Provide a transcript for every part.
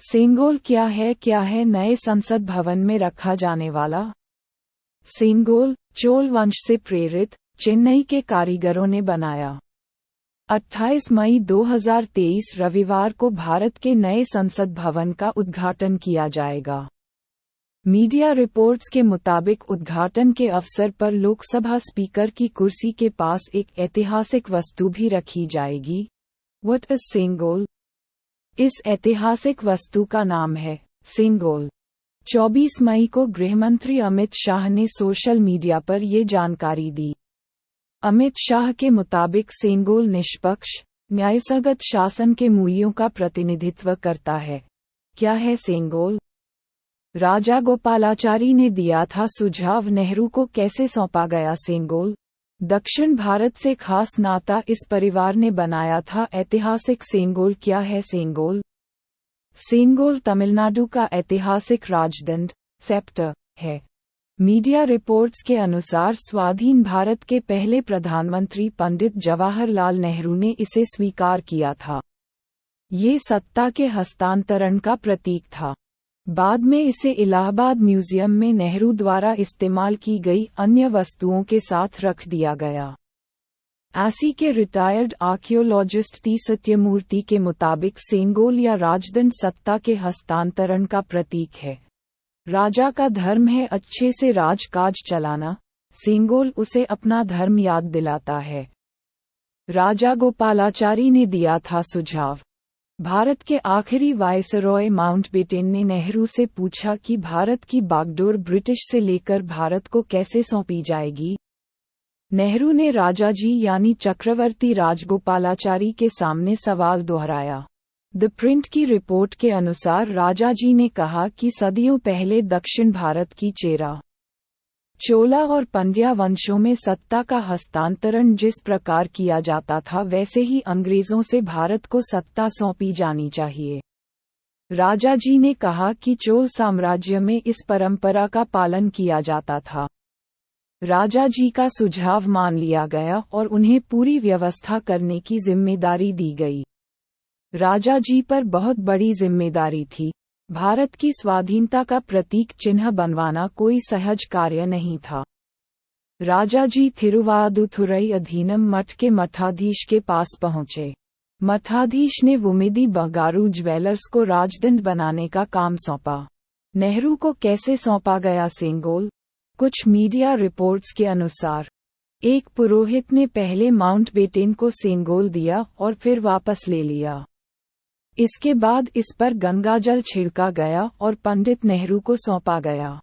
सेनगोल क्या है नए संसद भवन में रखा जाने वाला। सेनगोल, चोल वंश से प्रेरित, चेन्नई के कारीगरों ने बनाया। 28 मई 2023 रविवार को भारत के नए संसद भवन का उद्घाटन किया जाएगा। मीडिया रिपोर्ट्स के मुताबिक उद्घाटन के अवसर पर लोकसभा स्पीकर की कुर्सी के पास एक ऐतिहासिक वस्तु भी रखी जाएगी। What is Sengol? इस ऐतिहासिक वस्तु का नाम है सेनगोल। 24 मई को गृहमंत्री अमित शाह ने सोशल मीडिया पर ये जानकारी दी। अमित शाह के मुताबिक सेनगोल निष्पक्ष, न्यायसंगत शासन के मूल्यों का प्रतिनिधित्व करता है। क्या है सेनगोल? राजा गोपालाचारी ने दिया था सुझाव, नेहरू को कैसे सौंपा गया सेनगोल? दक्षिण भारत से खास नाता इस परिवार ने बनाया था। ऐतिहासिक सेनगोल क्या है सेनगोल? सेनगोल तमिलनाडु का ऐतिहासिक राजदंड सेप्टर है। मीडिया रिपोर्ट्स के अनुसार स्वाधीन भारत के पहले प्रधानमंत्री पंडित जवाहरलाल नेहरू ने इसे स्वीकार किया था। ये सत्ता के हस्तांतरण का प्रतीक था। बाद में इसे इलाहाबाद म्यूजियम में नेहरू द्वारा इस्तेमाल की गई अन्य वस्तुओं के साथ रख दिया गया। आसी के रिटायर्ड आर्कियोलॉजिस्ट टी सत्यमूर्ति के मुताबिक सेनगोल या राजदंड सत्ता के हस्तांतरण का प्रतीक है। राजा का धर्म है अच्छे से राजकाज चलाना। सेनगोल उसे अपना धर्म याद दिलाता है। राजा गोपालाचारी ने दिया था सुझाव। भारत के आखिरी वायसरॉय माउंटबेटन ने नेहरू से पूछा कि भारत की बागडोर ब्रिटिश से लेकर भारत को कैसे सौंपी जाएगी। नेहरू ने राजाजी यानी चक्रवर्ती राजगोपालाचारी के सामने सवाल दोहराया। द प्रिंट की रिपोर्ट के अनुसार राजाजी ने कहा कि सदियों पहले दक्षिण भारत की चेरा, चोला और पंड्या वंशों में सत्ता का हस्तांतरण जिस प्रकार किया जाता था वैसे ही अंग्रेजों से भारत को सत्ता सौंपी जानी चाहिए। राजाजी ने कहा कि चोल साम्राज्य में इस परंपरा का पालन किया जाता था। राजाजी का सुझाव मान लिया गया और उन्हें पूरी व्यवस्था करने की जिम्मेदारी दी गई। राजाजी पर बहुत बड़ी जिम्मेदारी थी। भारत की स्वाधीनता का प्रतीक चिन्ह बनवाना कोई सहज कार्य नहीं था। राजाजी थिरुवादुथुरई अधीनम मठ के मठाधीश के पास पहुंचे। मठाधीश ने वुमिदी बगारू ज्वेलर्स को राजदंड बनाने का काम सौंपा। नेहरू को कैसे सौंपा गया सेनगोल? कुछ मीडिया रिपोर्ट्स के अनुसार एक पुरोहित ने पहले माउंटबेटन को सेनगोल दिया और फिर वापस ले लिया। इसके बाद इस पर गंगाजल छिड़का गया और पंडित नेहरू को सौंपा गया।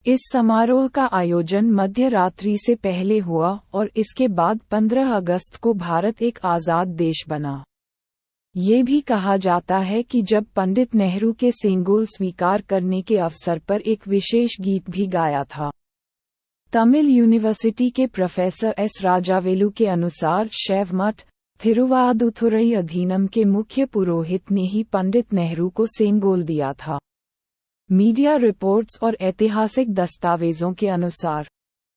इस समारोह का आयोजन मध्य रात्रि से पहले हुआ और इसके बाद 15 अगस्त को भारत एक आज़ाद देश बना। ये भी कहा जाता है कि जब पंडित नेहरू के सेनगोल स्वीकार करने के अवसर पर एक विशेष गीत भी गाया था। तमिल यूनिवर्सिटी के प्रोफेसर एस राजावेलु के अनुसार शैव मठ थिरुवादुथुरई अधीनम के मुख्य पुरोहित ने ही पंडित नेहरू को सेनगोल दिया था। मीडिया रिपोर्ट्स और ऐतिहासिक दस्तावेजों के अनुसार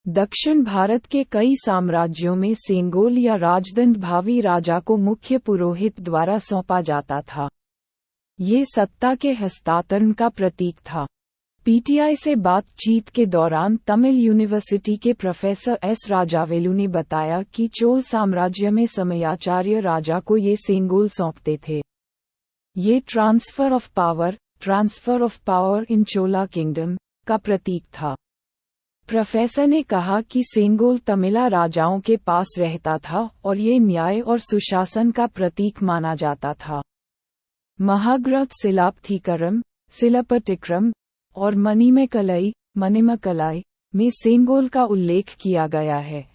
दक्षिण भारत के कई साम्राज्यों में सेनगोल या राजदंड भावी राजा को मुख्य पुरोहित द्वारा सौंपा जाता था। ये सत्ता के हस्तांतरण का प्रतीक था। पीटीआई से बातचीत के दौरान तमिल यूनिवर्सिटी के प्रोफेसर एस राजावेलु ने बताया कि चोल साम्राज्य में समयाचार्य राजा को ये सेनगोल सौंपते थे। ये transfer of power in Chola kingdom का प्रतीक था। प्रोफेसर ने कहा कि सेनगोल तमिला राजाओं के पास रहता था और ये न्याय और सुशासन का प्रतीक माना जाता था। महाग्रंथ सिलापथीकरम, सिलपटिक्रम और मणिमेकलाई में सेनगोल का उल्लेख किया गया है।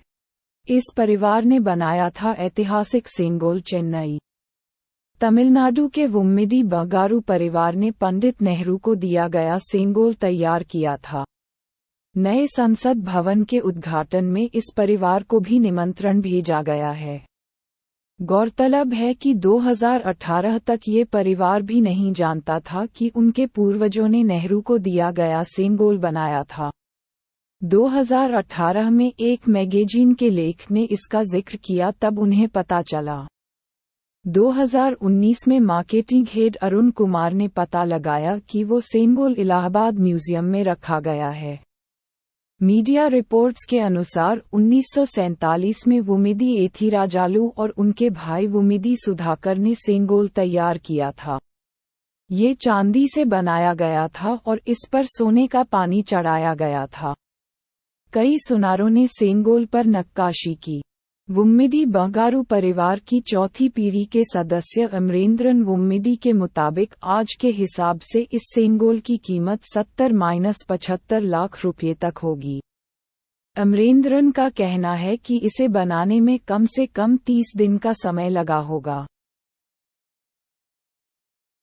इस परिवार ने बनाया था ऐतिहासिक सेनगोल चेन्नई। तमिलनाडु के वुम्मिडी बगारू परिवार ने पंडित नेहरू को दिया गया सेनगोल तैयार किया था। नए संसद भवन के उद्घाटन में इस परिवार को भी निमंत्रण भेजा गया है। गौरतलब है कि 2018 तक ये परिवार भी नहीं जानता था कि उनके पूर्वजों ने नेहरू को दिया गया सेनगोल बनाया था। 2018 में एक मैगजीन के लेख ने इसका जिक्र किया, तब उन्हें पता चला। 2019 में मार्केटिंग हेड अरुण कुमार ने पता लगाया कि वो सेनगोल इलाहाबाद म्यूजियम में रखा गया है। मीडिया रिपोर्ट्स के अनुसार 1947 में वुमिदी एथिराजालू और उनके भाई वुमिदी सुधाकर ने सेनगोल तैयार किया था। ये चांदी से बनाया गया था और इस पर सोने का पानी चढ़ाया गया था। कई सुनारों ने सेनगोल पर नक्काशी की। वुम्मिदी बंगारू परिवार की चौथी पीढ़ी के सदस्य अमरेंद्रन वुम्मिदी के मुताबिक आज के हिसाब से इस सेनगोल की कीमत 70-75 लाख रुपये तक होगी। अमरेंद्रन का कहना है कि इसे बनाने में कम से कम 30 दिन का समय लगा होगा।